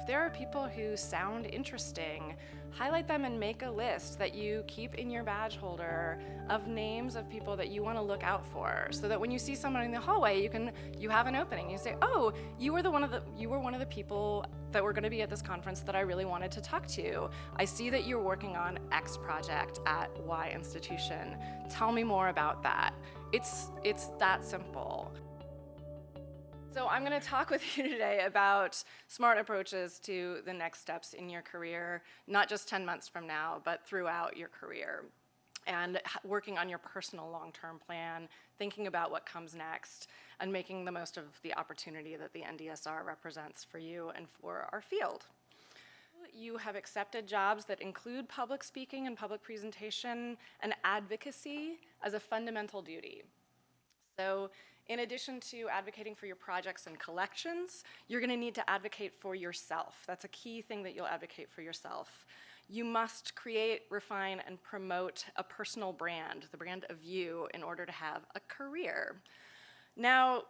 If there are people who sound interesting, highlight them and make a list that you keep in your badge holder of names of people that you want to look out for, so that when you see someone in the hallway, you have an opening. You say, "Oh, you were one of the people that were going to be at this conference that I really wanted to talk to. I see that you're working on X project at Y institution. Tell me more about that." It's that simple. So I'm going to talk with you today about smart approaches to the next steps in your career, not just 10 months from now, but throughout your career, and working on your personal long-term plan, thinking about what comes next, and making the most of the opportunity that the NDSR represents for you and for our field. You have accepted jobs that include public speaking and public presentation and advocacy as a fundamental duty. So in addition to advocating for your projects and collections, you're going to need to advocate for yourself. That's a key thing that you'll advocate for yourself. You must create, refine, and promote a personal brand, the brand of you, in order to have a career. Now,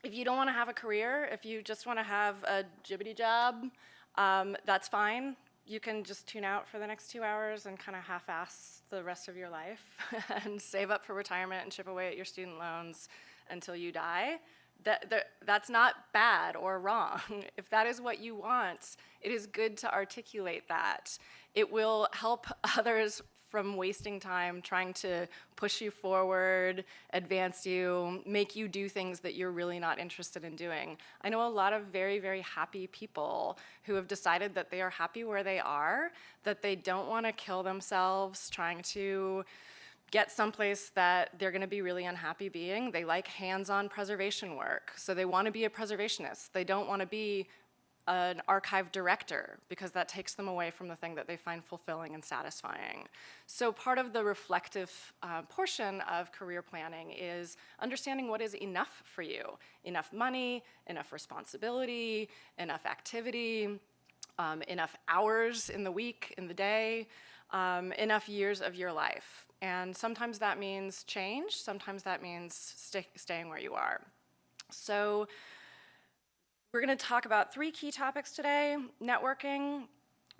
if you don't want to have a career, if you just want to have a jibbity job, that's fine. You can just tune out for the next 2 hours and kind of half-ass the rest of your life and save up for retirement and chip away at your student loans until you die. That's not bad or wrong. If that is what you want, it is good to articulate that. It will help others from wasting time trying to push you forward, advance you, make you do things that you're really not interested in doing. I know a lot of very, very happy people who have decided that they are happy where they are, that they don't want to kill themselves trying to get someplace that they're going to be really unhappy being. They like hands-on preservation work, so they want to be a preservationist. They don't want to be an archive director, because that takes them away from the thing that they find fulfilling and satisfying. So part of the reflective portion of career planning is understanding what is enough for you. Enough money, enough responsibility, enough activity, enough hours in the week, in the day, enough years of your life. And sometimes that means change, sometimes that means staying where you are. So we're going to talk about 3 key topics today: networking,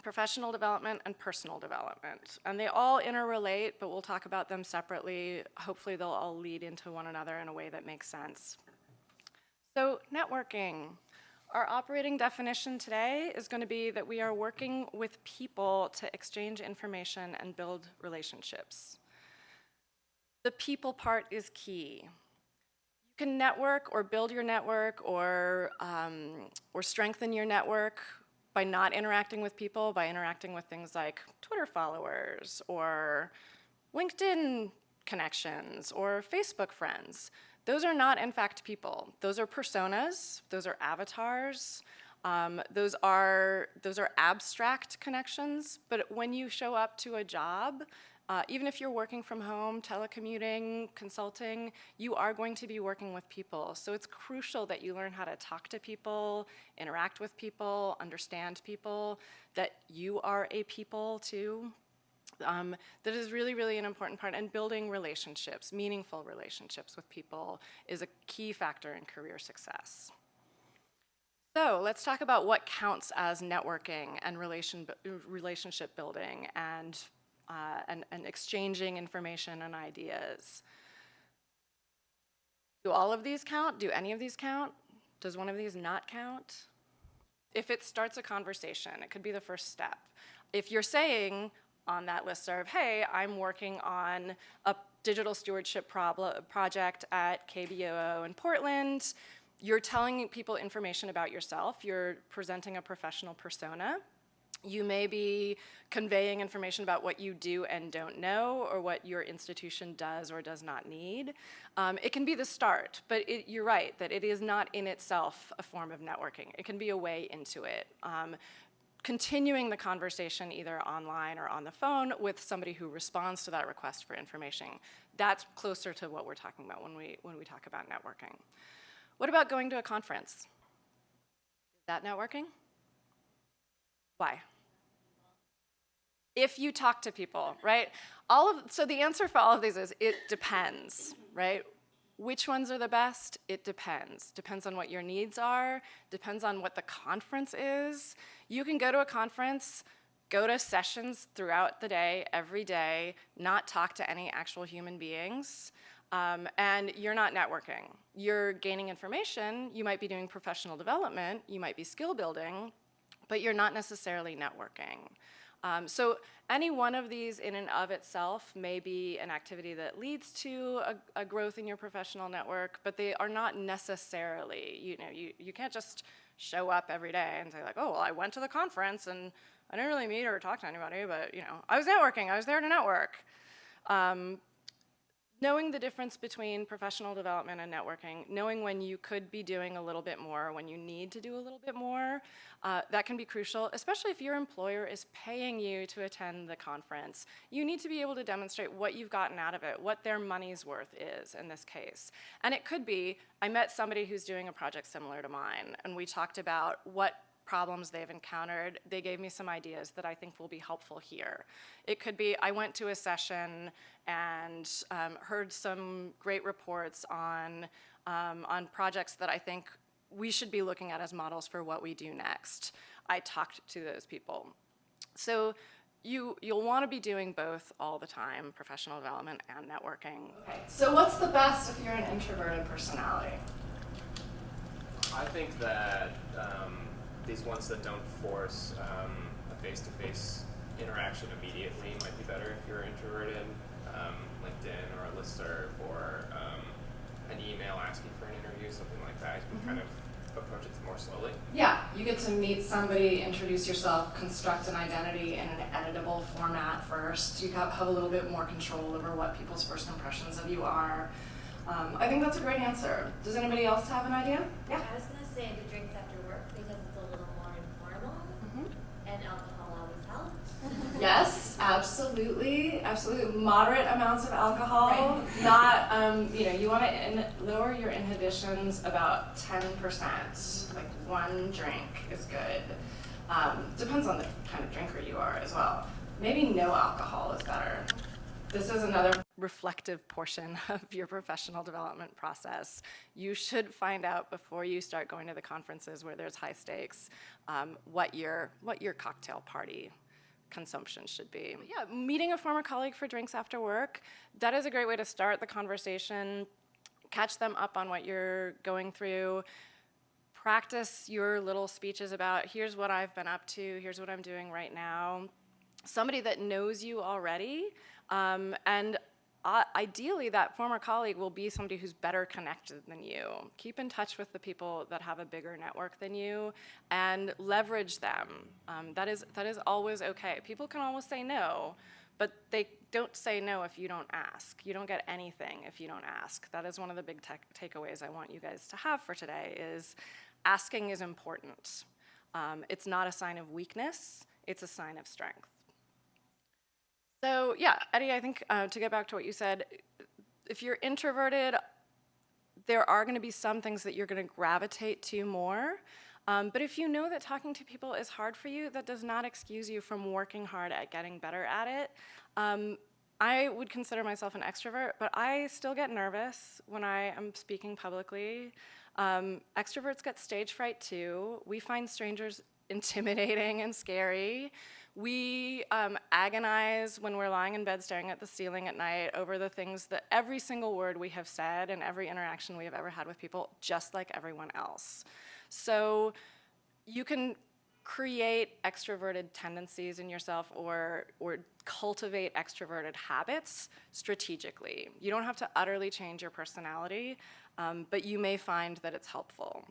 professional development, and personal development. And they all interrelate, but we'll talk about them separately. Hopefully they'll all lead into one another in a way that makes sense. So networking. Our operating definition today is going to be that we are working with people to exchange information and build relationships. The people part is key. You can network or build your network or strengthen your network by not interacting with people, by interacting with things like Twitter followers or LinkedIn connections or Facebook friends. Those are not, in fact, people. Those are personas. Those are avatars. Those are abstract connections. But when you show up to a job, even if you're working from home, telecommuting, consulting, you are going to be working with people. So it's crucial that you learn how to talk to people, interact with people, understand people, that you are a people too. That is really, really an important part. And building relationships, meaningful relationships with people, is a key factor in career success. So let's talk about what counts as networking and relationship building and exchanging information and ideas. Do all of these count? Do any of these count? Does one of these not count? If it starts a conversation, it could be the first step. If you're saying on that listserv, hey, I'm working on a digital stewardship project at KBOO in Portland, you're telling people information about yourself, you're presenting a professional persona. You may be conveying information about what you do and don't know, or what your institution does or does not need. It can be the start, but you're right that it is not in itself a form of networking. It can be a way into it. Continuing the conversation either online or on the phone with somebody who responds to that request for information. That's closer to what we're talking about when we talk about networking. What about going to a conference? Is that networking? Why? If you talk to people, right? So the answer for all of these is it depends, right? Which ones are the best? It depends. Depends on what your needs are, depends on what the conference is. You can go to a conference, go to sessions throughout the day, every day, not talk to any actual human beings, and you're not networking. You're gaining information, you might be doing professional development, you might be skill building, but you're not necessarily networking. So any one of these in and of itself may be an activity that leads to a growth in your professional network, but they are not necessarily, you can't just show up every day and say like, oh, well, I went to the conference and I didn't really meet or talk to anybody, but I was networking, I was there to network. Knowing the difference between professional development and networking, knowing when you could be doing a little bit more, when you need to do a little bit more, that can be crucial, especially if your employer is paying you to attend the conference. You need to be able to demonstrate what you've gotten out of it, what their money's worth is in this case. And it could be, I met somebody who's doing a project similar to mine, and we talked about what problems they've encountered. They gave me some ideas that I think will be helpful here. It could be, I went to a session and heard some great reports on projects that I think we should be looking at as models for what we do next. I talked to those people. So you'll want to be doing both all the time, professional development and networking. Okay, so what's the best if you're an introverted personality? I think that these ones that don't force a face-to-face interaction immediately might be better if you're introverted. LinkedIn or a listserv or an email asking for an interview, something like that. You can kind of approach it more slowly. Yeah, you get to meet somebody, introduce yourself, construct an identity in an editable format first. You have a little bit more control over what people's first impressions of you are. I think that's a great answer. Does anybody else have an idea? Yeah. I was going to say the drinks after work because it's a little more informal, and alcohol always helps. Yes, absolutely, absolutely. Moderate amounts of alcohol. Right. Not, you want to lower your inhibitions about 10%. Like one drink is good. Depends on the kind of drinker you are as well. Maybe no alcohol is better. This is another reflective portion of your professional development process. You should find out before you start going to the conferences where there's high stakes what your cocktail party consumption should be. Yeah, meeting a former colleague for drinks after work, that is a great way to start the conversation, catch them up on what you're going through, practice your little speeches about here's what I've been up to, here's what I'm doing right now. Somebody that knows you already, and ideally that former colleague will be somebody who's better connected than you. Keep in touch with the people that have a bigger network than you and leverage them. That is always okay. People can always say no, but they don't say no if you don't ask. You don't get anything if you don't ask. That is one of the big takeaways I want you guys to have for today is asking is important. It's not a sign of weakness, it's a sign of strength. So yeah, Eddie, I think to get back to what you said, if you're introverted, there are going to be some things that you're going to gravitate to more. But if you know that talking to people is hard for you, that does not excuse you from working hard at getting better at it. I would consider myself an extrovert, but I still get nervous when I am speaking publicly. Extroverts get stage fright too. We find strangers intimidating and scary. We agonize when we're lying in bed staring at the ceiling at night over the things that every single word we have said and every interaction we have ever had with people, just like everyone else. So you can create extroverted tendencies in yourself or cultivate extroverted habits strategically. You don't have to utterly change your personality, but you may find that it's helpful.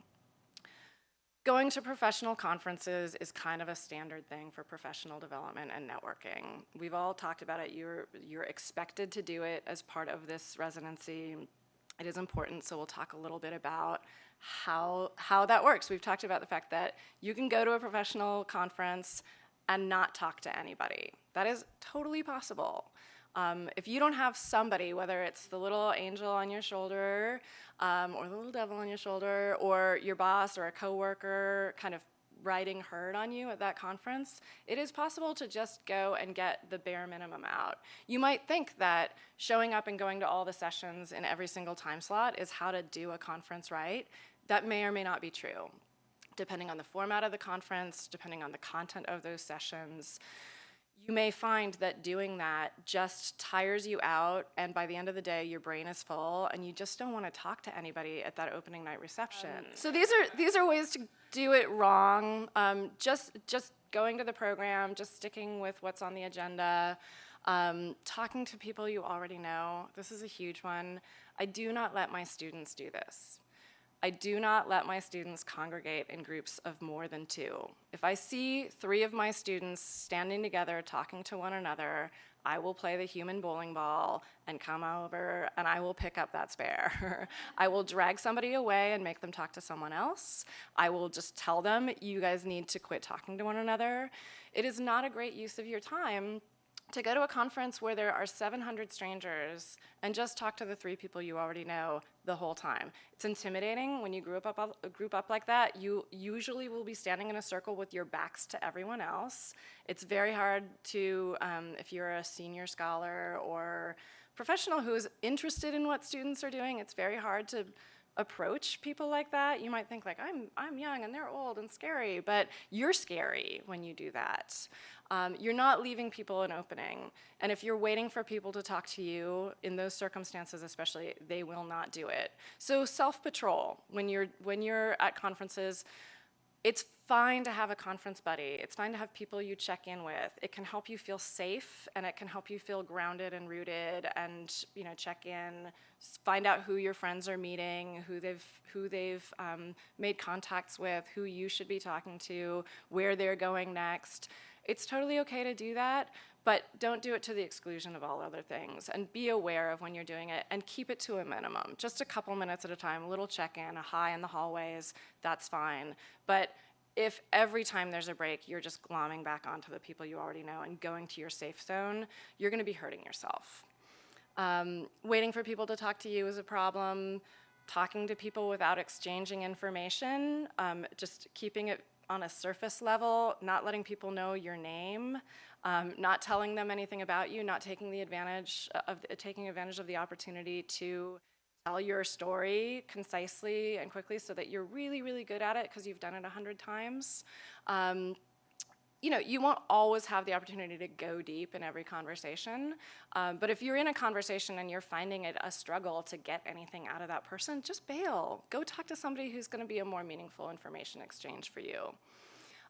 Going to professional conferences is kind of a standard thing for professional development and networking. We've all talked about it. You're expected to do it as part of this residency. It is important, so we'll talk a little bit about how that works. We've talked about the fact that you can go to a professional conference and not talk to anybody. That is totally possible. If you don't have somebody, whether it's the little angel on your shoulder or the little devil on your shoulder or your boss or a coworker kind of riding herd on you at that conference, it is possible to just go and get the bare minimum out. You might think that showing up and going to all the sessions in every single time slot is how to do a conference right. That may or may not be true. depending on the format of the conference, depending on the content of those sessions. You may find that doing that just tires you out, and by the end of the day, your brain is full, and you just don't want to talk to anybody at that opening night reception. So these are ways to do it wrong. Just going to the program, just sticking with what's on the agenda, talking to people you already know. This is a huge one. I do not let my students do this. I do not let my students congregate in groups of more than 2. If I see 3 of my students standing together talking to one another, I will play the human bowling ball and come over and I will pick up that spare. I will drag somebody away and make them talk to someone else. I will just tell them, you guys need to quit talking to one another. It is not a great use of your time to go to a conference where there are 700 strangers and just talk to the 3 people you already know the whole time. It's intimidating when you group up like that. You usually will be standing in a circle with your backs to everyone else. It's very hard to, if you're a senior scholar or professional who is interested in what students are doing, it's very hard to approach people like that. You might think like, I'm young and they're old and scary, but you're scary when you do that. You're not leaving people an opening. And if you're waiting for people to talk to you, in those circumstances especially, they will not do it. So self-patrol when you're at conferences. It's fine to have a conference buddy. It's fine to have people you check in with. It can help you feel safe, and it can help you feel grounded and rooted, and check in, find out who your friends are meeting, who they've made contacts with, who you should be talking to, where they're going next. It's totally okay to do that, but don't do it to the exclusion of all other things. And be aware of when you're doing it, and keep it to a minimum. Just a couple minutes at a time, a little check-in, a hi in the hallways, that's fine. But if every time there's a break, you're just glomming back onto the people you already know and going to your safe zone, you're gonna be hurting yourself. Waiting for people to talk to you is a problem. Talking to people without exchanging information, just keeping it on a surface level, not letting people know your name, not telling them anything about you, not taking advantage of the opportunity to tell your story concisely and quickly so that you're really, really good at it because you've done it 100 times. You won't always have the opportunity to go deep in every conversation, but if you're in a conversation and you're finding it a struggle to get anything out of that person, just bail. Go talk to somebody who's going to be a more meaningful information exchange for you.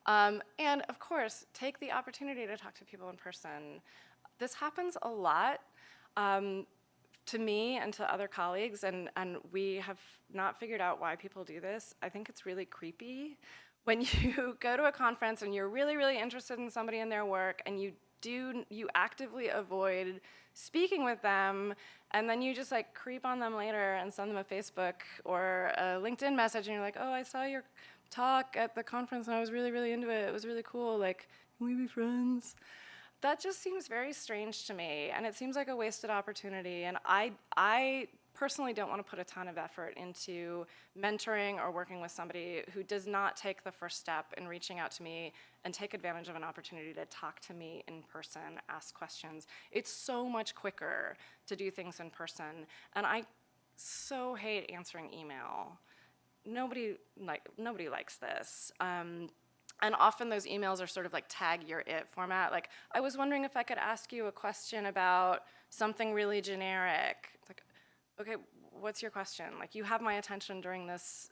And of course, take the opportunity to talk to people in person. This happens a lot to me and to other colleagues, and we have not figured out why people do this. I think it's really creepy. When you go to a conference and you're really, really interested in somebody and their work, and you actively avoid speaking with them, and then you just like creep on them later and send them a Facebook or a LinkedIn message, and you're like, oh, I saw your talk at the conference and I was really, really into it. It was really cool. Like, can we be friends? That just seems very strange to me, and it seems like a wasted opportunity. And I personally don't want to put a ton of effort into mentoring or working with somebody who does not take the first step in reaching out to me and take advantage of an opportunity to talk to me in person, ask questions. It's so much quicker to do things in person, and I so hate answering email. Nobody likes this. And often those emails are sort of like tag your it format. Like, I was wondering if I could ask you a question about something really generic. It's like, okay, what's your question? Like, you have my attention during this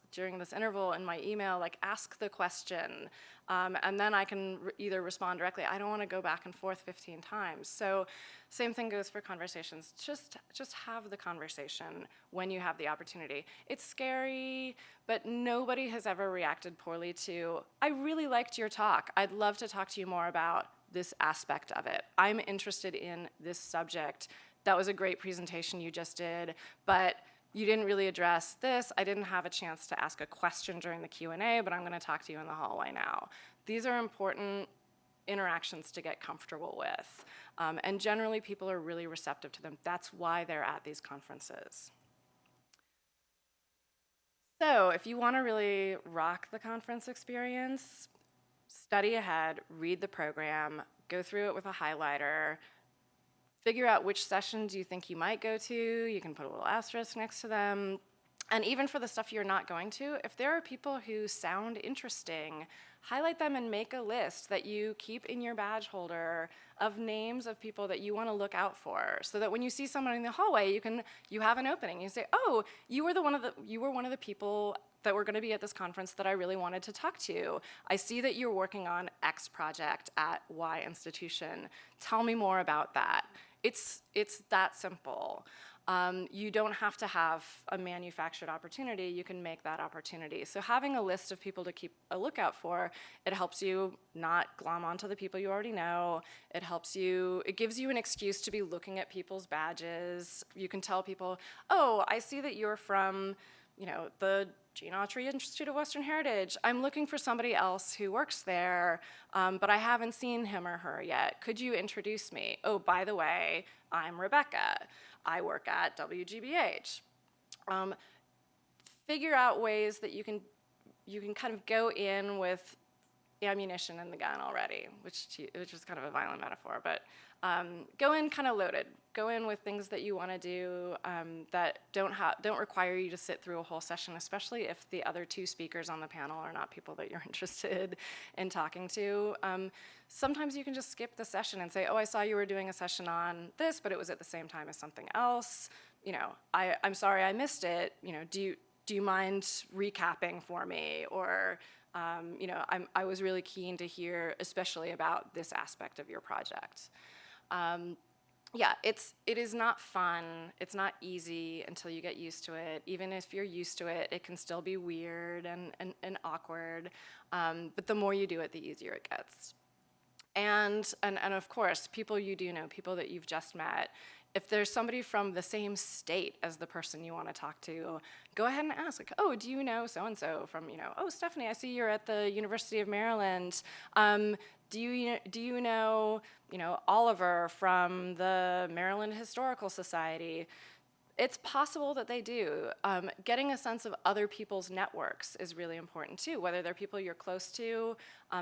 interval in my email. Like, ask the question, and then I can either respond directly. I don't want to go back and forth 15 times. So, same thing goes for conversations. Just have the conversation when you have the opportunity. It's scary, but nobody has ever reacted poorly to, I really liked your talk. I'd love to talk to you more about this aspect of it. I'm interested in this subject. That was a great presentation you just did, but you didn't really address this. I didn't have a chance to ask a question during the Q&A, but I'm going to talk to you in the hallway now. These are important interactions to get comfortable with, and generally people are really receptive to them. That's why they're at these conferences. So if you want to really rock the conference experience, study ahead, read the program, go through it with a highlighter, figure out which sessions you think you might go to. You can put a little asterisk next to them. And even for the stuff you're not going to, if there are people who sound interesting, highlight them and make a list that you keep in your badge holder of names of people that you want to look out for, so that when you see someone in the hallway, you have an opening. You say, "Oh, you were one of the people that were going to be at this conference that I really wanted to talk to. I see that you're working on X project at Y institution. Tell me more about that." It's that simple. You don't have to have a manufactured opportunity. You can make that opportunity. So having a list of people to keep a lookout for, it helps you not glom onto the people you already know. It gives you an excuse to be looking at people's badges. You can tell people, "Oh, I see that you're from, the Gene Autry Institute of Western Heritage. I'm looking for somebody else who works there, but I haven't seen him or her yet. Could you introduce me? Oh, by the way, I'm Rebecca. I work at WGBH." Figure out ways that you can kind of go in with ammunition in the gun already, which is kind of a violent metaphor, but go in kind of loaded. Go in with things that you want to do that don't require you to sit through a whole session, especially if the other two speakers on the panel are not people that you're interested in talking to. Sometimes you can just skip the session and say, "Oh, I saw you were doing a session on this, but it was at the same time as something else. I'm sorry I missed it. Do you mind recapping for me?" Or I was really keen to hear especially about this aspect of your project. It is not fun. It's not easy until you get used to it. Even if you're used to it, it can still be weird and awkward. But the more you do it, the easier it gets. And of course, people you do know, people that you've just met, if there's somebody from the same state as the person you want to talk to, go ahead and ask, like, "Oh, do you know so-and-so from, oh, Stephanie, I see you're at the University of Maryland. Do you know, Oliver from the Maryland Historical Society?" It's possible that they do. Getting a sense of other people's networks is really important too, whether they're people you're close to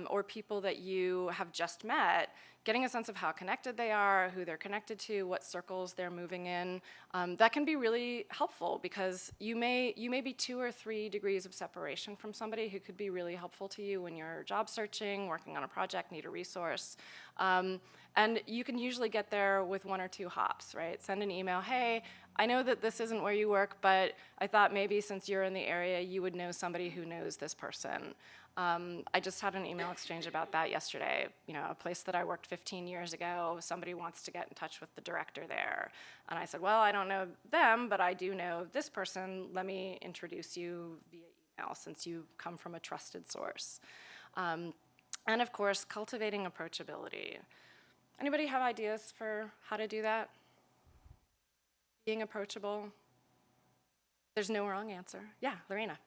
or people that you have just met. Getting a sense of how connected they are, who they're connected to, what circles they're moving in, that can be really helpful, because you may be 2 or 3 degrees of separation from somebody who could be really helpful to you when you're job searching, working on a project, need a resource. And you can usually get there with 1 or 2 hops, right? Send an email, "Hey, I know that this isn't where you work, but I thought maybe since you're in the area, you would know somebody who knows this person." I just had an email exchange about that yesterday. A place that I worked 15 years ago, somebody wants to get in touch with the director there. And I said, "Well, I don't know them, but I do know this person. Let me introduce you via email since you come from a trusted source." And of course, cultivating approachability. Anybody have ideas for how to do that? Being approachable? There's no wrong answer. Yeah, Lorena.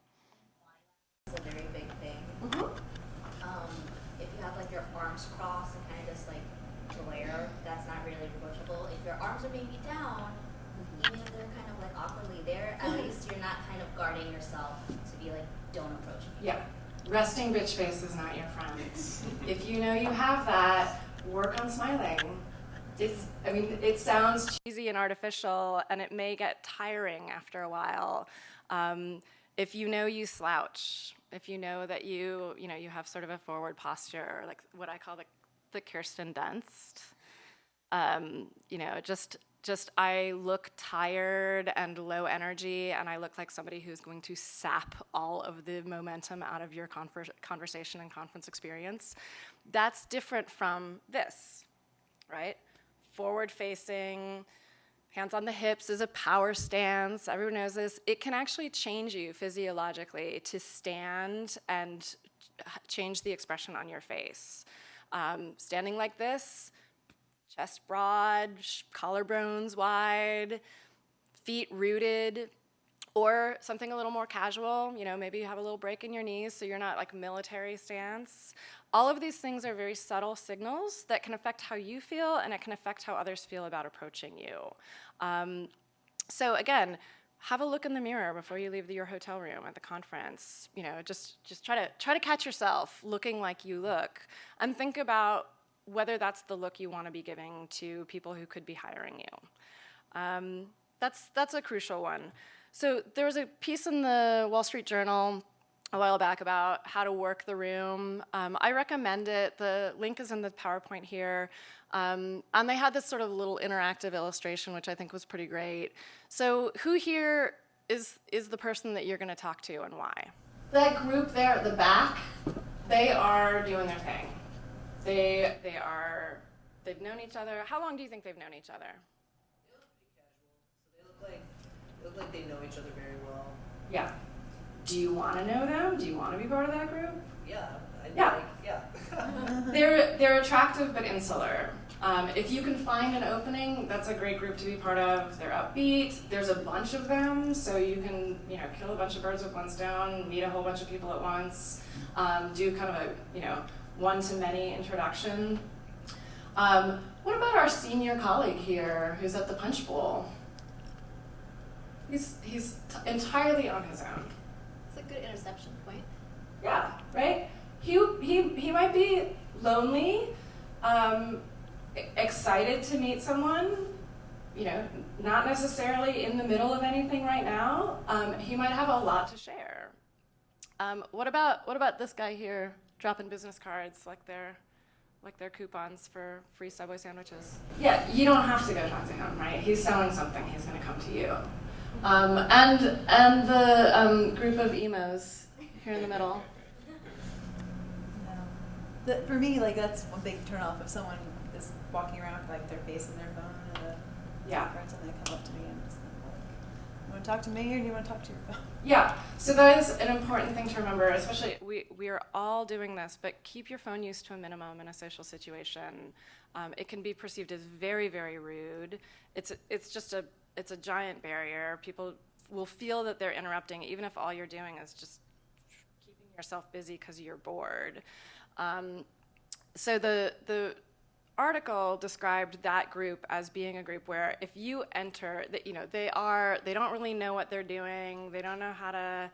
It's a very big thing. Mm-hmm. If you have like your arms crossed and kind of just like glare, that's not really approachable. If your arms are maybe down, even if they're kind of like awkwardly there, at least you're not kind of guarding yourself to be like, "Don't approach me." Yeah. Resting bitch face is not your friend. If you know you have that, work on smiling. It sounds cheesy and artificial, and it may get tiring after a while. If you know you slouch, if you know that you have sort of a forward posture, like what I call the Kirsten Dunst, just I look tired and low energy, and I look like somebody who's going to sap all of the momentum out of your conversation and conference experience. That's different from this, right? Forward-facing, hands on the hips is a power stance. Everyone knows this. It can actually change you physiologically to stand and change the expression on your face. Standing like this, chest broad, collarbones wide, feet rooted, or something a little more casual. Maybe you have a little break in your knees so you're not like military stance. All of these things are very subtle signals that can affect how you feel, and it can affect how others feel about approaching you. So again, have a look in the mirror before you leave your hotel room at the conference. Just try to catch yourself looking like you look, and think about whether that's the look you want to be giving to people who could be hiring you. That's a crucial one. So there was a piece in the Wall Street Journal a while back about how to work the room. I recommend it. The link is in the PowerPoint here. And they had this sort of little interactive illustration, which I think was pretty great. So who here is the person that you're going to talk to and why? That group there at the back, they are doing their thing. They've known each other. How long do you think they've known each other? They look pretty casual. So they look like they know each other very well. Yeah. Do you want to know them? Do you want to be part of that group? Yeah. Yeah. They're attractive but insular. If you can find an opening, that's a great group to be part of. They're upbeat. There's a bunch of them, so you can kill a bunch of birds with one stone, meet a whole bunch of people at once, do kind of a one-to-many introduction. What about our senior colleague here, who's at the punch bowl? He's entirely on his own. It's a good interception point. Yeah, right? He might be lonely, excited to meet someone, not necessarily in the middle of anything right now. He might have a lot to share. What about this guy here, dropping business cards like they're coupons for free Subway sandwiches? Yeah, you don't have to go talk to him, right? He's selling something. He's going to come to you. And the group of emos here in the middle. No. For me, that's one big turnoff if someone is walking around with their face in their phone and friends and they come up to me and just you want to talk to me or do you want to talk to your phone? Yeah, so that is an important thing to remember, especially we are all doing this, but keep your phone use to a minimum in a social situation. It can be perceived as very, very rude. It's a giant barrier. People will feel that they're interrupting, even if all you're doing is just keeping yourself busy because you're bored. So the article described that group as being a group where if you enter, they don't really know what they're doing. They don't know how to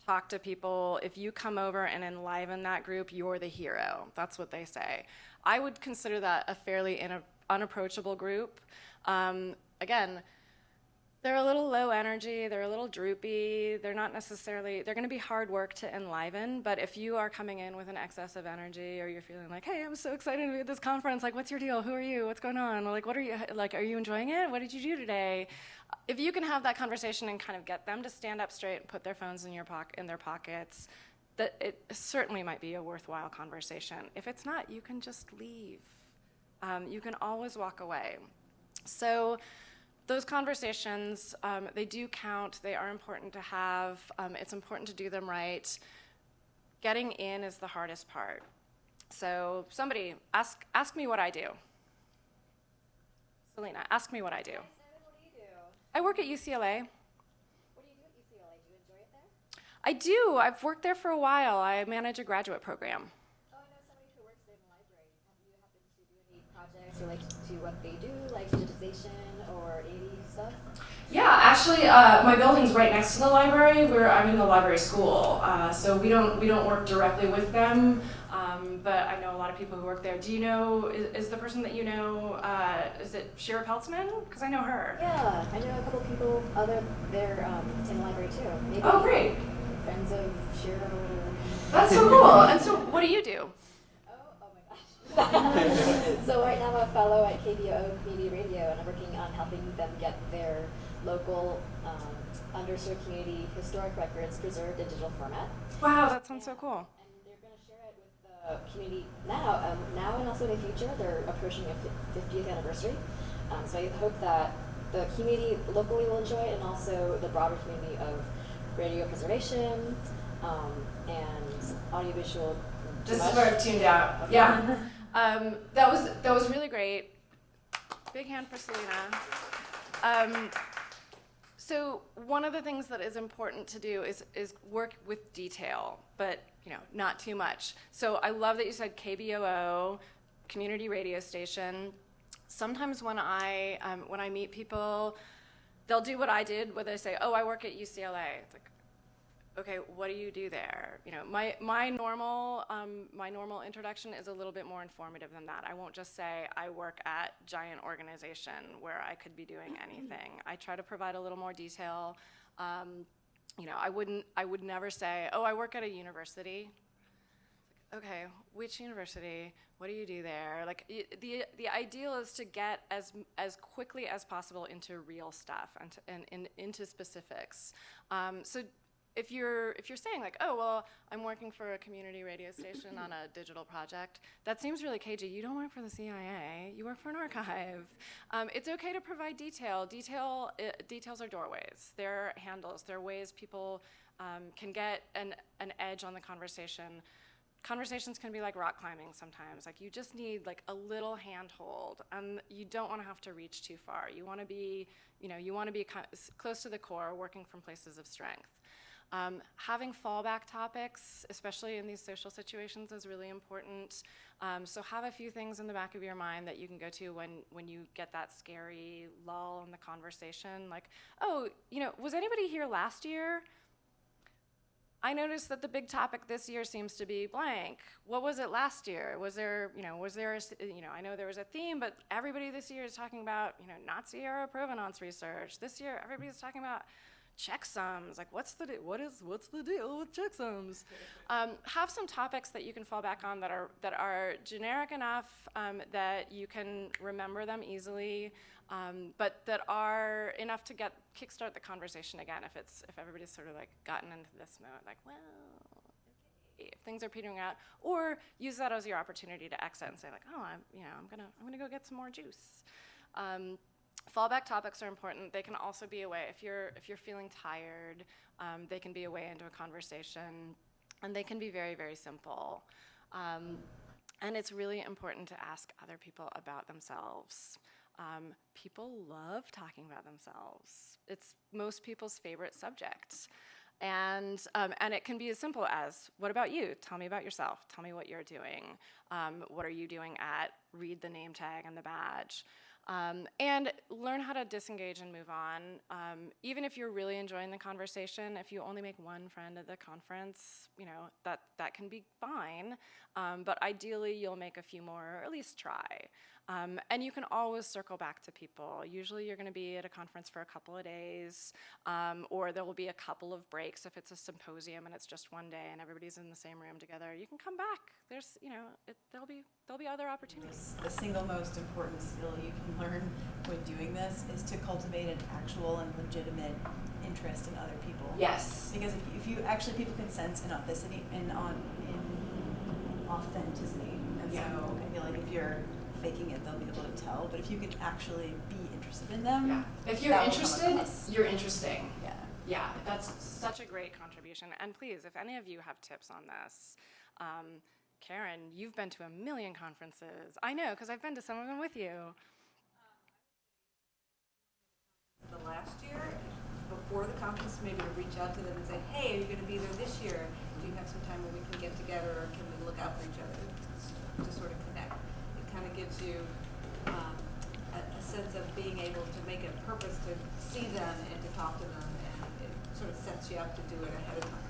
talk to people. If you come over and enliven that group, you're the hero. That's what they say. I would consider that a fairly unapproachable group. Again, they're a little low energy, they're a little droopy, they're going to be hard work to enliven, but if you are coming in with an excess of energy or you're feeling like, hey, I'm so excited to be at this conference, what's your deal? Who are you? What's going on? What are you, are you enjoying it? What did you do today? If you can have that conversation and kind of get them to stand up straight and put their phones in their pockets, that it certainly might be a worthwhile conversation. If it's not, you can just leave. You can always walk away. So those conversations, they do count. They are important to have. It's important to do them right. Getting in is the hardest part. So somebody, ask me what I do. Selena, ask me what I do. What do you do? I work at UCLA. What do you do at UCLA? Do you enjoy it there? I do. I've worked there for a while. I manage a graduate program. Oh, I know somebody who works there in the library. Have you happened to do any projects related to what they do, like digitization or AD stuff? Yeah, actually, my building's right next to the library. I'm in the library school, so we don't work directly with them. But I know a lot of people who work there. Do you know? Is the person that you know? Is it Shira Peltzman? Because I know her. Yeah, I know a couple people there in the library too. Maybe Oh, great. friends of Shira. That's so cool. And so, what do you do? Oh my gosh. So right now I'm a fellow at KBO Community Radio, and I'm working on helping them get their local underserved community historic records preserved in digital format. Wow, that sounds so cool. And they're going to share it with the community now and also in the future. They're approaching a 50th anniversary. So I hope that the community locally will enjoy it, and also the broader community of radio preservation and audiovisual. Just sort of tuned out. Yeah. That was really great. Big hand for Selena. So one of the things that is important to do is work with detail, but not too much. So I love that you said KBOO, community radio station. Sometimes when I meet people, they'll do what I did, where they say, "Oh, I work at UCLA." It's like, okay, what do you do there? You know, my normal introduction is a little bit more informative than that. I won't just say I work at giant organization where I could be doing anything. I try to provide a little more detail. You know, I would never say, oh, I work at a university. Okay, which university? What do you do there? Like the ideal is to get as quickly as possible into real stuff and into specifics. So if you're saying like, oh well, I'm working for a community radio station on a digital project, that seems really cagey. You don't work for the CIA. You work for an archive. It's okay to provide detail. Details are doorways. They're handles. They're ways people can get an edge on the conversation. Conversations can be like rock climbing sometimes. Like you just need like a little handhold, and you don't want to have to reach too far. You want to be, close to the core, working from places of strength. Having fallback topics, especially in these social situations, is really important. So have a few things in the back of your mind that you can go to when you get that scary lull in the conversation. Like, oh, was anybody here last year? I noticed that the big topic this year seems to be blank. What was it last year? I know there was a theme, but everybody this year is talking about, Nazi-era provenance research. This year, everybody's talking about checksums. Like, what's the deal with checksums? Have some topics that you can fall back on that are generic enough that you can remember them easily, but that are enough to kickstart the conversation again. If everybody's sort of like gotten into this mode, like, well, okay, if things are petering out, or use that as your opportunity to exit and say like, oh, I'm gonna go get some more juice. Fallback topics are important. They can also be a way, if you're feeling tired, they can be a way into a conversation, and they can be very, very simple. And it's really important to ask other people about themselves. People love talking about themselves. It's most people's favorite subject. And it can be as simple as, what about you? Tell me about yourself. Tell me what you're doing. What are you doing at? Read the name tag and the badge. And learn how to disengage and move on. Even if you're really enjoying the conversation, if you only make one friend at the conference, that can be fine. But ideally, you'll make a few more, or at least try. And you can always circle back to people. Usually, you're going to be at a conference for a couple of days, or there will be a couple of breaks if it's a symposium and it's just one day and everybody's in the same room together. You can come back. There's, there'll be other opportunities. The single most important skill you can learn when doing this is to cultivate an actual and legitimate interest in other people. Yes. Because if you actually, people can sense in authenticity, in authenticity. And so I feel like if you're faking it, they'll be able to tell. But if you can actually be interested in them, yeah. If you're interested, you're interesting. Yeah. Yeah, that's such a great contribution. And please, if any of you have tips on this, Karen, you've been to a million conferences. I know, because I've been to some of them with you. The last year, before the conference, maybe to reach out to them and say, hey, are you going to be there this year? Do you have some time where we can get together, or can we look out for each other to sort of connect? It kind of gives you a sense of being able to make it a purpose to see them and to talk to them, and it sort of sets you up to do it ahead of time.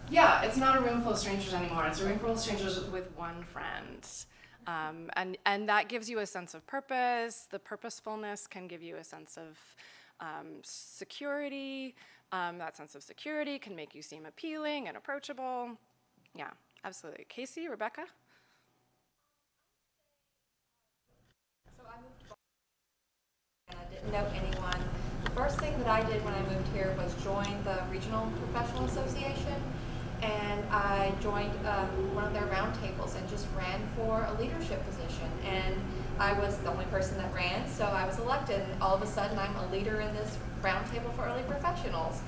Yeah, it's not a room full of strangers anymore. It's a room full of strangers with one friend. And that gives you a sense of purpose. The purposefulness can give you a sense of security. That sense of security can make you seem appealing and approachable. Yeah, absolutely. Casey, Rebecca? So I moved to Boston and I didn't know anyone. The first thing that I did when I moved here was join the Regional Professional Association. And I joined one of their roundtables and just ran for a leadership position. And I was the only person that ran, so I was elected. And all of a sudden, I'm a leader in this roundtable for early professionals.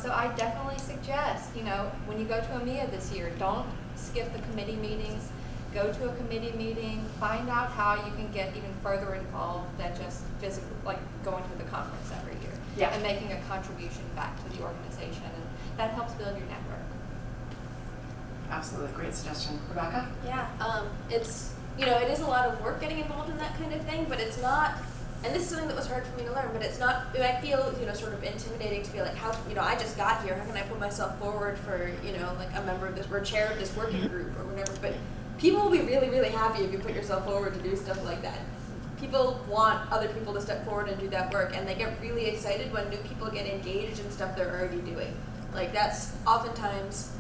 So I definitely suggest, when you go to EMEA this year, don't skip the committee meetings. Go to a committee meeting. Find out how you can get even further involved than just physically, like going to the conference every year. Yeah. And making a contribution back to the organization. And that helps build your network. Absolutely, great suggestion. Rebecca? Yeah, it is a lot of work getting involved in that kind of thing, but it's not And this is something that was hard for me to learn, but it's not, it might feel, sort of intimidating to be like, how, I just got here, how can I put myself forward for, like a member of this, or chair of this working group or whatever, but people will be really, really happy if you put yourself forward to do stuff like that. People want other people to step forward and do that work, and they get really excited when new people get engaged in stuff they're already doing. Like that's oftentimes,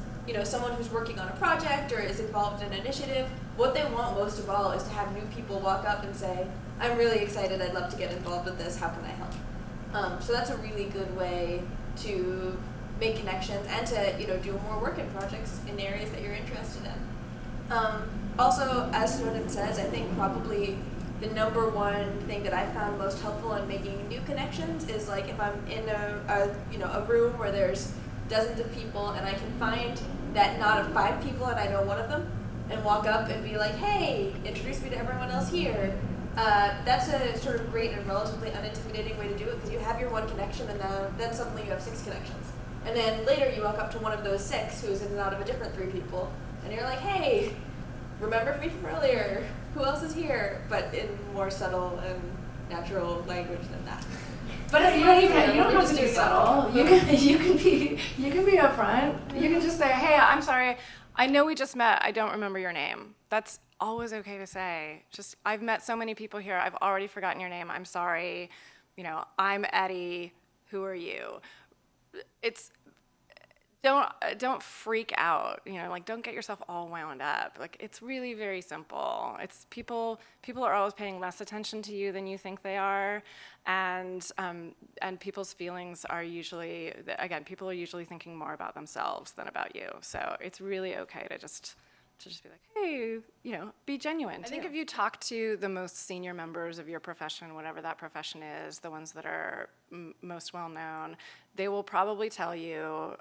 someone who's working on a project or is involved in an initiative, what they want most of all is to have new people walk up and say, I'm really excited, I'd love to get involved with this, how can I help? So that's a really good way to make connections and to, do more work in projects in areas that you're interested in. Also, as Snowden says, I think probably the number one thing that I found most helpful in making new connections is like if I'm in a room where there's dozens of people and I can find that knot of 5 people and I know one of them and walk up and be like, hey, introduce me to everyone else here. That's a sort of great and relatively unintimidating way to do it because you have your one connection and then suddenly you have 6 connections. And then later you walk up to one of those 6 who's in and out of a different 3 people and you're like, hey, remember me from earlier? Who else is here? But in more subtle and natural language than that. But it's you not don't easy. even, you don't We're have to just be doing subtle. it. You can be upfront. You can just say, hey, I'm sorry. I know we just met. I don't remember your name. That's always okay to say. Just, I've met so many people here. I've already forgotten your name. I'm sorry. I'm Eddie. Who are you? It's, don't freak out. Don't get yourself all wound up. Like it's really very simple. It's people are always paying less attention to you than you think they are, and people's feelings are usually, again, people are usually thinking more about themselves than about you. So it's really okay to just be like, hey, be genuine. I think if you talk to the most senior members of your profession, whatever that profession is, the ones that are most well known, they will probably tell you,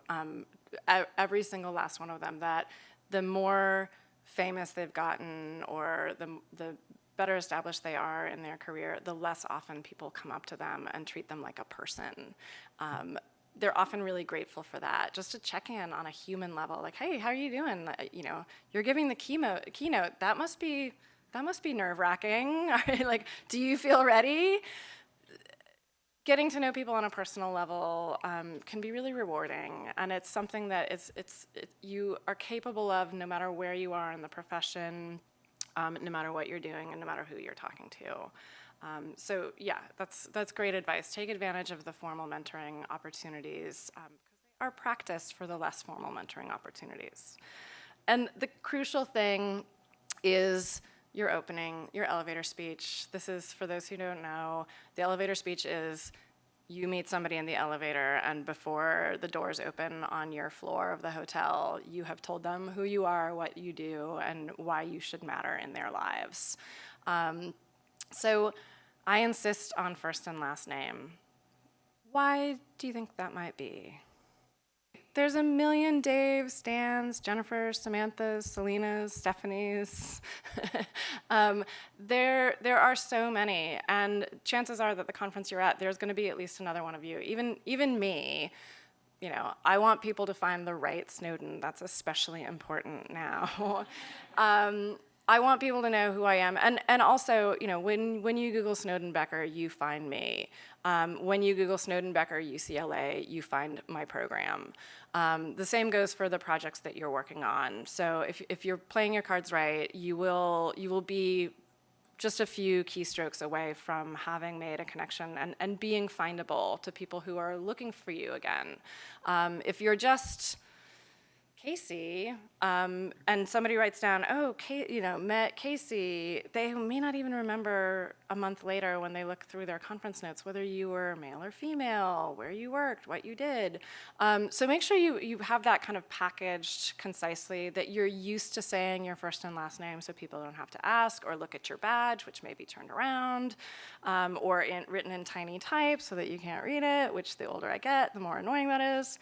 every single last one of them, that the more famous they've gotten or the better established they are in their career, the less often people come up to them and treat them like a person. They're often really grateful for that, just to check in on a human level, like, hey, how are you doing? You're giving the keynote. That must be nerve-wracking. Like, do you feel ready? Getting to know people on a personal level can be really rewarding, and it's something that you are capable of no matter where you are in the profession, no matter what you're doing, and no matter who you're talking to. So yeah, that's great advice. Take advantage of the formal mentoring opportunities because they are practiced for the less formal mentoring opportunities. And the crucial thing is your opening, your elevator speech. This is, for those who don't know, the elevator speech is you meet somebody in the elevator, and before the doors open on your floor of the hotel, you have told them who you are, what you do, and why you should matter in their lives. So I insist on first and last name. Why do you think that might be? There's a million Daves, Stans, Jennifers, Samanthas, Selenas, Stephanies. There are so many, and chances are that the conference you're at, there's going to be at least another one of you. Even me, I want people to find the right Snowden. That's especially important now. I want people to know who I am, and also, when you Google Snowden Becker, you find me. When you Google Snowden Becker UCLA, you find my program. The same goes for the projects that you're working on. So if you're playing your cards right, you will be just a few keystrokes away from having made a connection and being findable to people who are looking for you again. If you're just Casey, and somebody writes down, oh, met Casey, they may not even remember a month later when they look through their conference notes whether you were male or female, where you worked, what you did. So make sure you have that kind of packaged concisely, that you're used to saying your first and last name so people don't have to ask or look at your badge, which may be turned around, or written in tiny type so that you can't read it, which the older I get, the more annoying that is.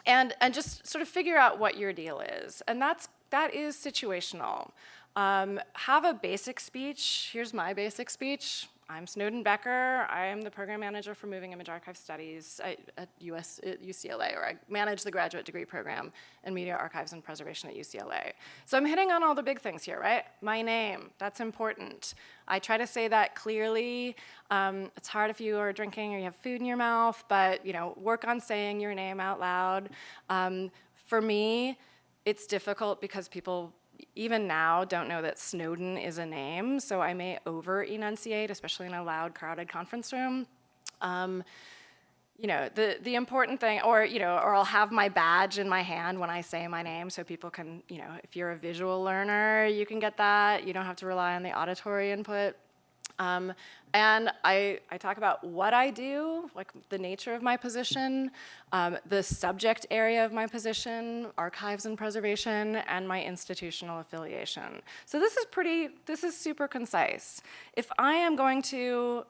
And just sort of figure out what your deal is. And that is situational. Have a basic speech. Here's my basic speech. I'm Snowden Becker. I am the program manager for Moving Image Archive Studies at UCLA, or I manage the graduate degree program in Media Archives and Preservation at UCLA. So I'm hitting on all the big things here, right? My name, that's important. I try to say that clearly. It's hard if you are drinking or you have food in your mouth, but work on saying your name out loud. For me, it's difficult because people even now don't know that Snowden is a name, so I may over-enunciate, especially in a loud, crowded conference room. The important thing, or I'll have my badge in my hand when I say my name, so people can, if you're a visual learner, you can get that. You don't have to rely on the auditory input. And I talk about what I do, like the nature of my position, the subject area of my position, archives and preservation, and my institutional affiliation. So this is super concise. If I am going to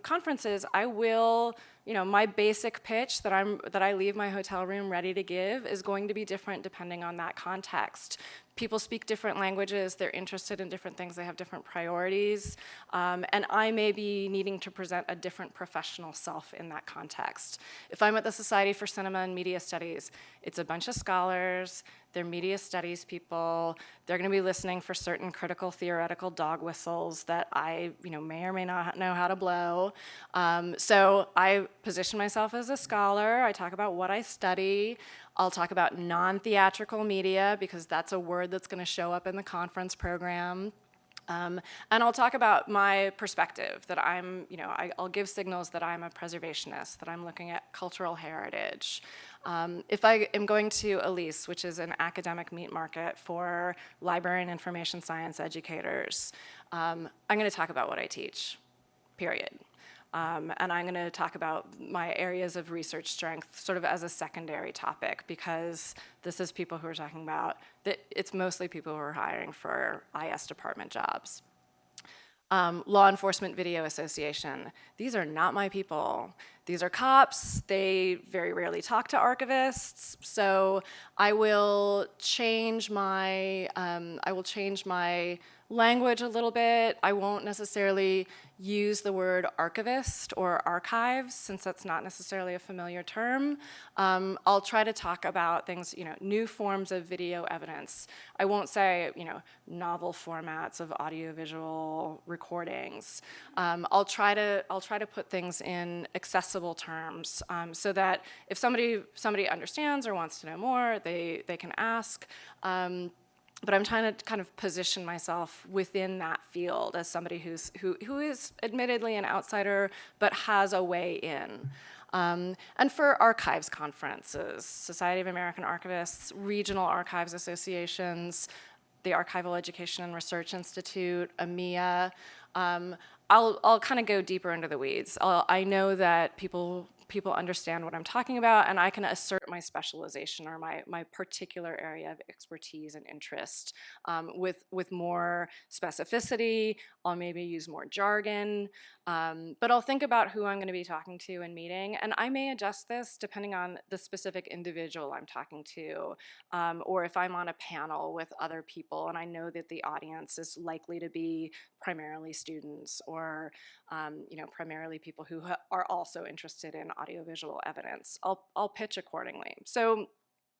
conferences, I will, my basic pitch that I leave my hotel room ready to give is going to be different depending on that context. People speak different languages, they're interested in different things, they have different priorities, and I may be needing to present a different professional self in that context. If I'm at the Society for Cinema and Media Studies, it's a bunch of scholars, they're media studies people, they're gonna be listening for certain critical theoretical dog whistles that I may or may not know how to blow. So I position myself as a scholar, I talk about what I study, I'll talk about non-theatrical media because that's a word that's going to show up in the conference program. And I'll talk about my perspective, that I'll give signals that I'm a preservationist, that I'm looking at cultural heritage. If I am going to Elise, which is an academic meat market for library and information science educators, I'm going to talk about what I teach, period. And I'm going to talk about my areas of research strength sort of as a secondary topic because this is people who are talking about, it's mostly people who are hiring for IS department jobs. Law Enforcement Video Association. These are not my people. These are cops. They very rarely talk to archivists. So I will change my language a little bit. I won't necessarily use the word archivist or archives since that's not necessarily a familiar term. I'll try to talk about things, new forms of video evidence. I won't say, novel formats of audiovisual recordings. I'll try to put things in accessible terms so that if somebody understands or wants to know more, they can ask. But I'm trying to kind of position myself within that field as somebody who is admittedly an outsider, but has a way in. And for archives conferences, Society of American Archivists, regional archives associations, the Archival Education and Research Institute, AMIA, I'll kind of go deeper into the weeds. I know that people understand what I'm talking about, and I can assert my specialization or my particular area of expertise and interest with more specificity. I'll maybe use more jargon, but I'll think about who I'm going to be talking to and meeting, and I may adjust this depending on the specific individual I'm talking to, or if I'm on a panel with other people and I know that the audience is likely to be primarily students or primarily people who are also interested in audiovisual evidence. I'll pitch accordingly. So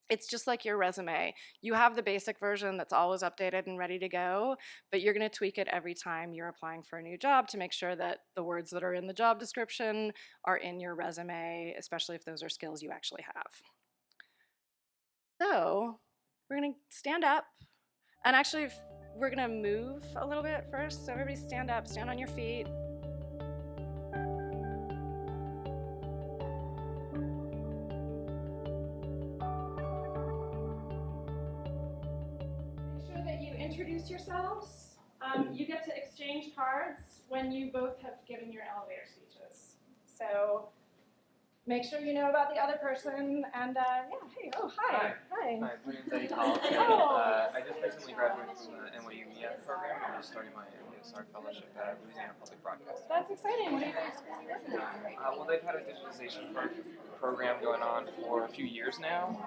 it's just like your resume. You have the basic version that's always updated and ready to go, but you're going to tweak it every time you're applying for a new job to make sure that the words that are in the job description are in your resume, especially if those are skills you actually have. So we're going to stand up, and actually we're going to move a little bit first. So everybody stand up, stand on your feet. Introduce yourselves. You get to exchange cards when you both have given your elevator speeches. So make sure you know about the other person and hey, oh, hi. Hi, my name's Eddie Collins. I just recently graduated from the NYU Media program and I'm just starting my NSR fellowship at Louisiana Public Broadcasting. That's exciting. What are you guys working on? Well, they've had a digitalization program going on for a few years now,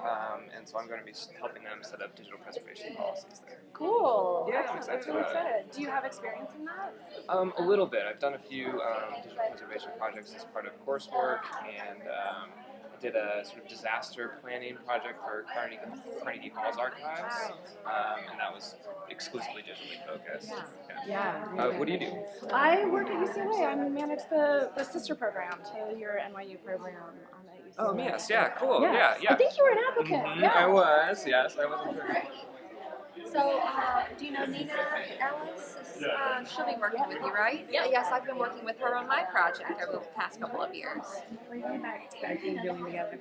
and so I'm going to be helping them set up digital preservation policies there. Cool. Yeah. excited I'm about it. excited. Do you have experience in that? A little bit. I've done a few digital conservation projects as part of coursework, and did a sort of disaster planning project for Carnegie Hall's archives, and that was exclusively digitally focused. Yeah. What do you do? I work at UCLA. I manage the sister program to your NYU program at UCLA. Oh, yes, yeah, cool, yeah. I think you were an applicant. Mhm, Yeah. I was, yes, I wasn't sure. So, do you know Nina Ellis? She'll be working with you, right? Yeah. Yes, I've been working with her on my project over the past couple of years. What are you guys doing together?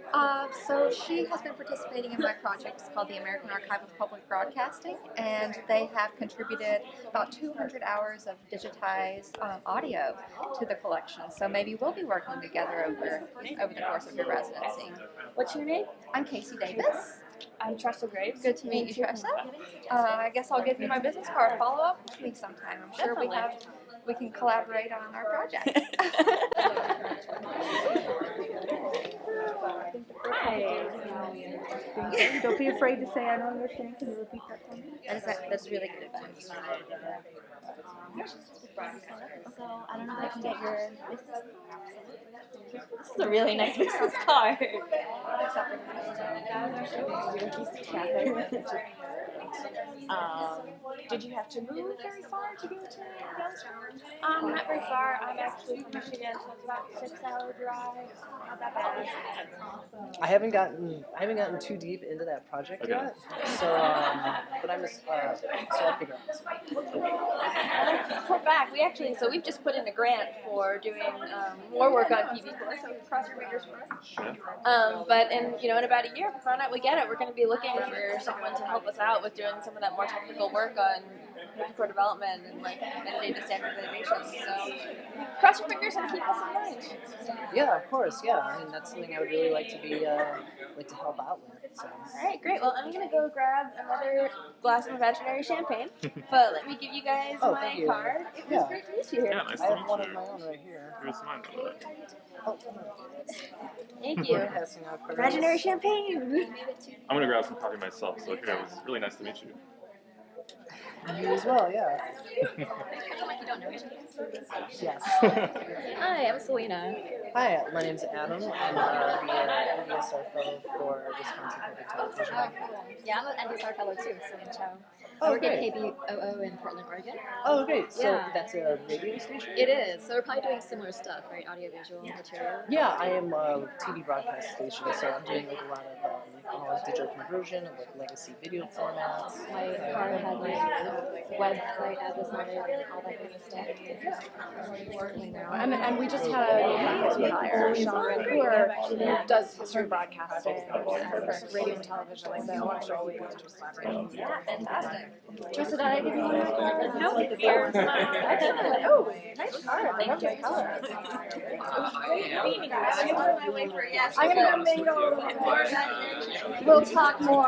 So she has been participating in my project. It's called the American Archive of Public Broadcasting, and they have contributed about 200 hours of digitized audio to the collection. So maybe we'll be working together over the course of your residency. What's your name? I'm Casey Davis. I'm Tressa Graves. Good to meet you, Tressa. I guess I'll give you my business card. Follow up with me sometime. I'm sure we can collaborate on our project. Hi. Don't be afraid to say I don't understand. Can you repeat that for me? That's really good advice. So I don't know if I can get your business. This is a really nice business card. Did you have to move very far to go to Yellowstone? Not very far. I'm actually from Michigan, so it's about a 6-hour drive. Not that bad. I haven't gotten too deep into that project yet. So, but I'm just so I'll figure out. Report back. We've just put in a grant for doing more work on PV Core, so cross your fingers for us. But in about a year, if we found out we get it, we're going to be looking for someone to help us out with doing some of that more technical work on PV Core development and data standardization. So cross your fingers and keep us in mind. Yeah, of course. Yeah, I mean that's something I would really like to be to help out with. So. All right, great. Well, I'm going to go grab another glass of imaginary champagne, but let me give you guys my card. It was great to meet you here. Yeah, nice I to have meet one you. of my own right here. Here's mine, by the way. Oh, Thank you. passing out cards. Imaginary champagne. I'm gonna grab some coffee myself, so here, it was really nice to meet you. You as well, yeah. Yes. Hi, I'm Selena. Hi, my name's Adam. I'm the NDSR fellow for Wisconsin Public Television. Yeah, I'm an NDSR fellow too, Selena Chow. I Oh, work at great. KBOO in Portland, Oregon. Oh, great. So Yeah. that's a radio station? It is. So we're probably doing similar stuff, right? Audiovisual material. Yeah, I am a TV broadcast station, so I'm doing a lot of digital conversion of legacy video formats. My card has my website address on it and all that kind of stuff. And we just had a faculty hire, Sean Redcourt, who does history broadcasting and radio and television. So I'm sure we can just collaborate. Yeah, fantastic. Tressa, did I give you my card? No, here's mine. Oh, nice card. I love this color. I'm gonna go mingle. We'll talk more.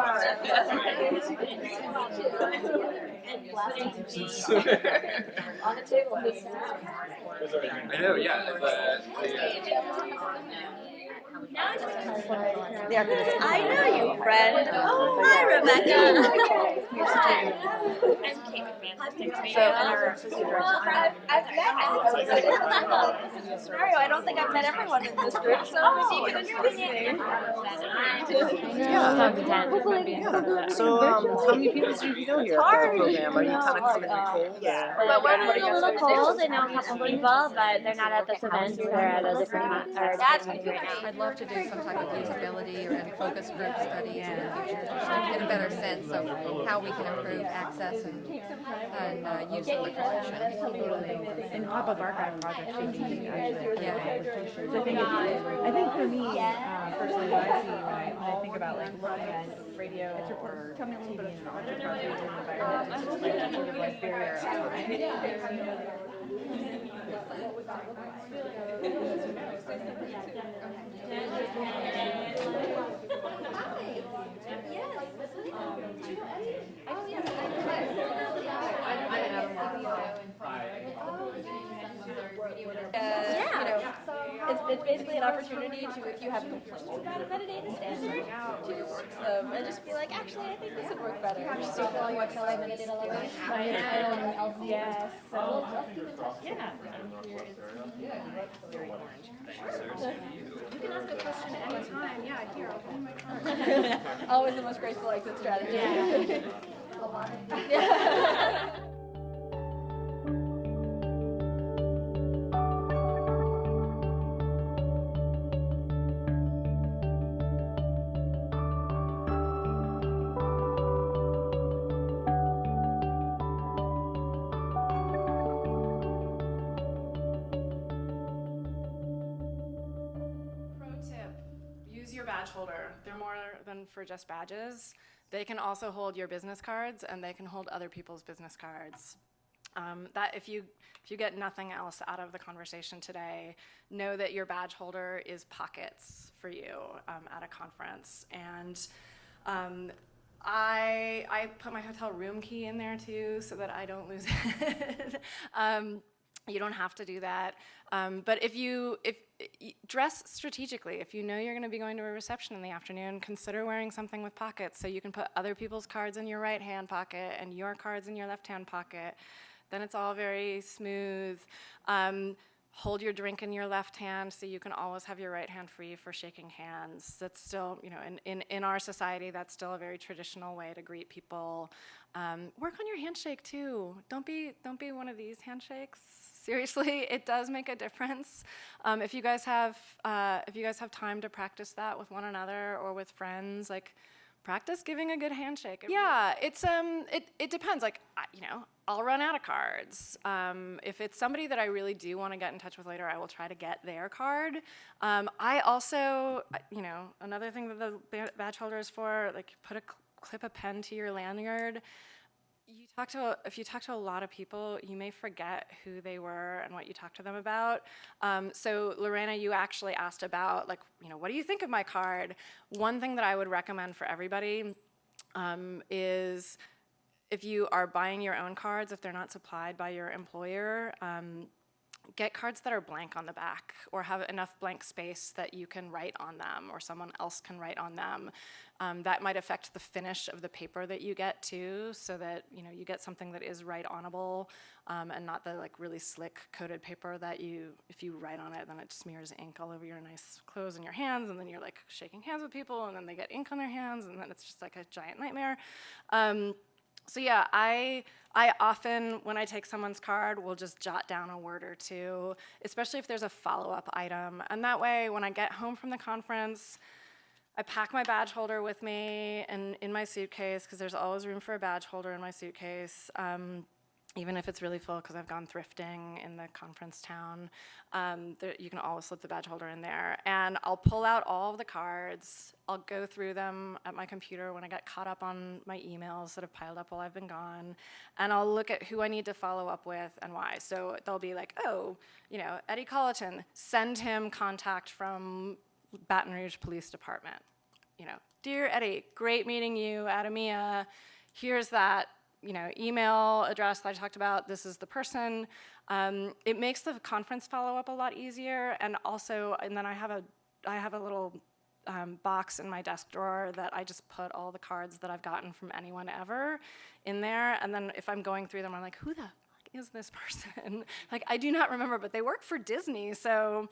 On the table. I know, yeah. I know you, friend. Oh, hi, Rebecca. I'm Kate McMahon. Nice to meet you. I've met Mario. I don't think I've met everyone in this group, so maybe you can introduce me. Yeah. So, how many people do you know here at the program? Are you kind of coming in cold? Yeah. But we're a little cold. I know a couple people, but they're not at this event. They're at a different meeting right now. I'd love to do some type of usability and focus group studies in the future to get a better sense of how we can improve access and use of the collection. And top of archive projects should be actually I think for me, personally, what I see when I think about like looking at radio or TV in an archive environment, it's just like that sort of like barrier of time. it's basically an opportunity to, if you have complaints about a metadata standard, to voice them and just be like, actually, I think this would work better. Just so all your metadata elements. My entitlement LCS. Yes. So yeah. Here is very orange. You can ask a question at any time. Yeah, here, I'll put in my card. Always the most graceful exit strategy. Yeah. Pro tip, use your badge holder. They're more than for just badges. They can also hold your business cards, and they can hold other people's business cards. That if you get nothing else out of the conversation today, know that your badge holder is pockets for you at a conference. And I put my hotel room key in there too, so that I don't lose it. You don't have to do that, but if dress strategically. If you know you're going to be going to a reception in the afternoon, consider wearing something with pockets so you can put other people's cards in your right hand pocket and your cards in your left hand pocket. Then it's all very smooth. Hold your drink in your left hand so you can always have your right hand free for shaking hands. That's still, in our society, that's still a very traditional way to greet people. Work on your handshake too. Don't be one of these handshakes. Seriously, it does make a difference. If you guys have time to practice that with one another or with friends, like practice giving a good handshake. Yeah, it depends. Like, I'll run out of cards. If it's somebody that I really do want to get in touch with later, I will try to get their card. I also, another thing that the badge holder is for, like, clip a pen to your lanyard. If you talk to a lot of people, you may forget who they were and what you talked to them about. So Lorena, you actually asked about, like, what do you think of my card? One thing that I would recommend for everybody is if you are buying your own cards, if they're not supplied by your employer, get cards that are blank on the back or have enough blank space that you can write on them or someone else can write on them. That might affect the finish of the paper that you get too, so that you get something that is write-onable and not the really slick coated paper that if you write on it, then it smears ink all over your nice clothes and your hands, and then you're like shaking hands with people, and then they get ink on their hands, and then it's just like a giant nightmare. So yeah, I often, when I take someone's card, will just jot down a word or two, especially if there's a follow-up item. And that way, when I get home from the conference, I pack my badge holder with me and in my suitcase, because there's always room for a badge holder in my suitcase, even if it's really full because I've gone thrifting in the conference town. You can always slip the badge holder in there. And I'll pull out all of the cards. I'll go through them at my computer when I get caught up on my emails that have piled up while I've been gone. And I'll look at who I need to follow up with and why. So they'll be like, Eddie Colleton, send him contact from Baton Rouge Police Department. Dear Eddie, great meeting you at EMEA. Here's that email address that I talked about. This is the person. It makes the conference follow-up a lot easier, and then I have a little box in my desk drawer that I just put all the cards that I've gotten from anyone ever in there, and then if I'm going through them, I'm like, who the fuck is this person? Like, I do not remember, but they work for Disney, so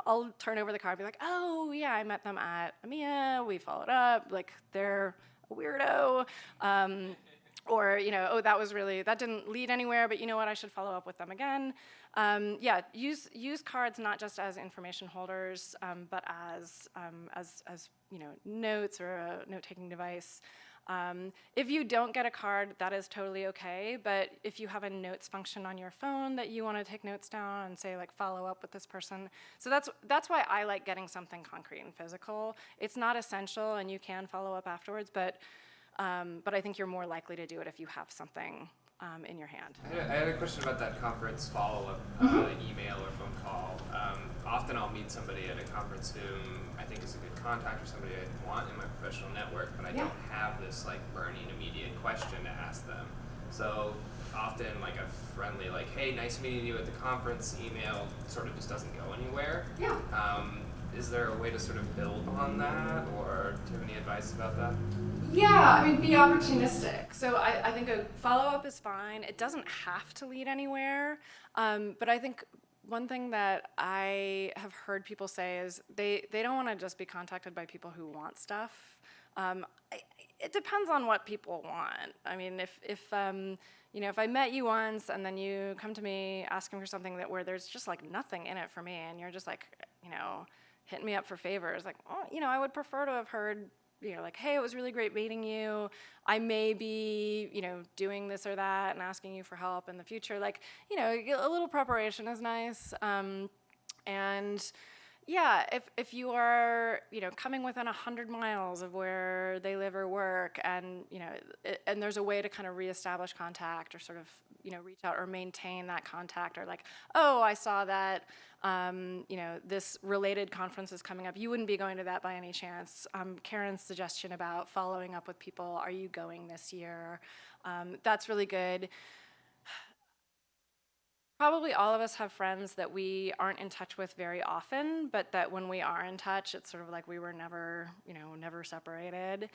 I'll turn over the card and be like, oh yeah, I met them at EMEA, we followed up, like they're a weirdo. Or, that didn't lead anywhere, but you know what, I should follow up with them again. Use cards not just as information holders, but as notes or a note-taking device. If you don't get a card, that is totally okay, but if you have a notes function on your phone that you want to take notes down and say, like, follow up with this person. So that's why I like getting something concrete and physical. It's not essential, and you can follow up afterwards, but I think you're more likely to do it if you have something in your hand. I had a question about that conference follow-up email or phone call. Often I'll meet somebody at a conference whom I think is a good contact or somebody I want in my professional network, but I don't have this burning immediate question to ask them. So often like a friendly, like, hey, nice meeting you at the conference email sort of just doesn't go anywhere. Yeah. Is there a way to sort of build on that, or do you have any advice about that? Yeah, I mean, be opportunistic. So I think a follow-up is fine. It doesn't have to lead anywhere. But I think one thing that I have heard people say is they don't want to just be contacted by people who want stuff. It depends on what people want. I mean, if I met you once and then you come to me asking for something where there's just like nothing in it for me, and you're just like, hitting me up for favors, like, I would prefer to have heard, like, hey, it was really great meeting you. I may be, doing this or that and asking you for help in the future. Like, a little preparation is nice. And yeah, if you are, coming within 100 miles of where they live or work, and, and there's a way to kind of reestablish contact or sort of, reach out or maintain that contact, or like, oh, I saw that, this related conference is coming up. You wouldn't be going to that by any chance. Karen's suggestion about following up with people, are you going this year? That's really good. Probably all of us have friends that we aren't in touch with very often, but that when we are in touch, it's sort of like we were never, never separated.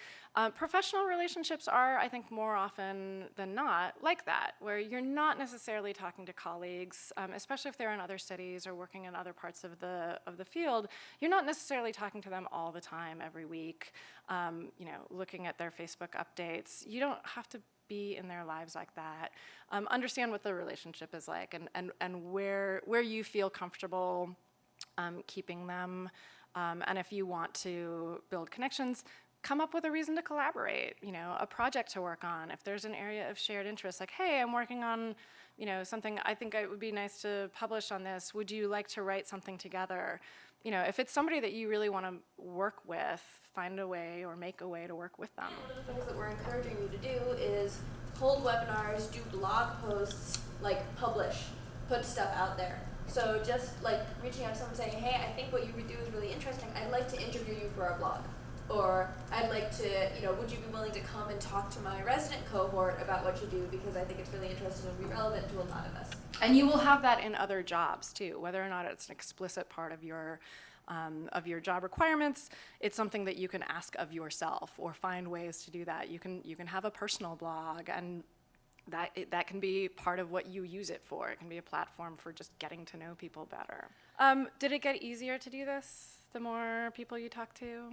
Professional relationships are, I think, more often than not like that, where you're not necessarily talking to colleagues, especially if they're in other cities or working in other parts of the field. You're not necessarily talking to them all the time, every week, looking at their Facebook updates. You don't have to be in their lives like that. Understand what the relationship is like, and where you feel comfortable keeping them. And if you want to build connections, come up with a reason to collaborate, a project to work on. If there's an area of shared interest, like, hey, I'm working on, something, I think it would be nice to publish on this. Would you like to write something together? If it's somebody that you really want to work with, find a way or make a way to work with them. One of the things that we're encouraging you to do is hold webinars, do blog posts, like publish, put stuff out there. So just like reaching out to someone saying, hey, I think what you do is really interesting. I'd like to interview you for our blog. Or I'd like to, would you be willing to come and talk to my resident cohort about what you do, because I think it's really interesting and will be relevant to a lot of us. And you will have that in other jobs too, whether or not it's an explicit part of your job requirements. It's something that you can ask of yourself or find ways to do that. You can have a personal blog, and that can be part of what you use it for. It can be a platform for just getting to know people better. Did it get easier to do this the more people you talk to?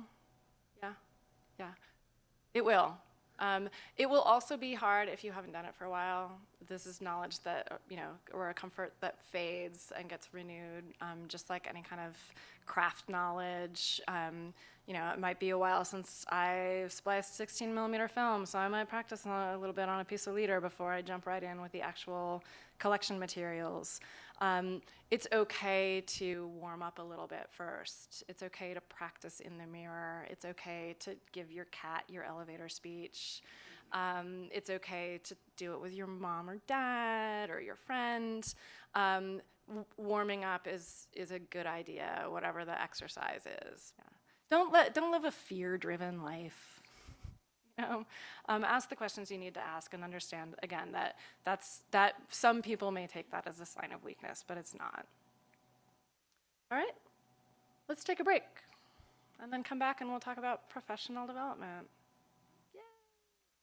Yeah, it will. It will also be hard if you haven't done it for a while. This is knowledge that, or a comfort that fades and gets renewed, just like any kind of craft knowledge. It might be a while since I spliced 16mm film, so I might practice a little bit on a piece of leader before I jump right in with the actual collection materials. It's okay to warm up a little bit first. It's okay to practice in the mirror. It's okay to give your cat your elevator speech. It's okay to do it with your mom or dad or your friend. Warming up is a good idea, whatever the exercise is. Yeah. Don't live a fear-driven life. Ask the questions you need to ask, and understand again that some people may take that as a sign of weakness, but it's not. All right, let's take a break, and then come back and we'll talk about professional development.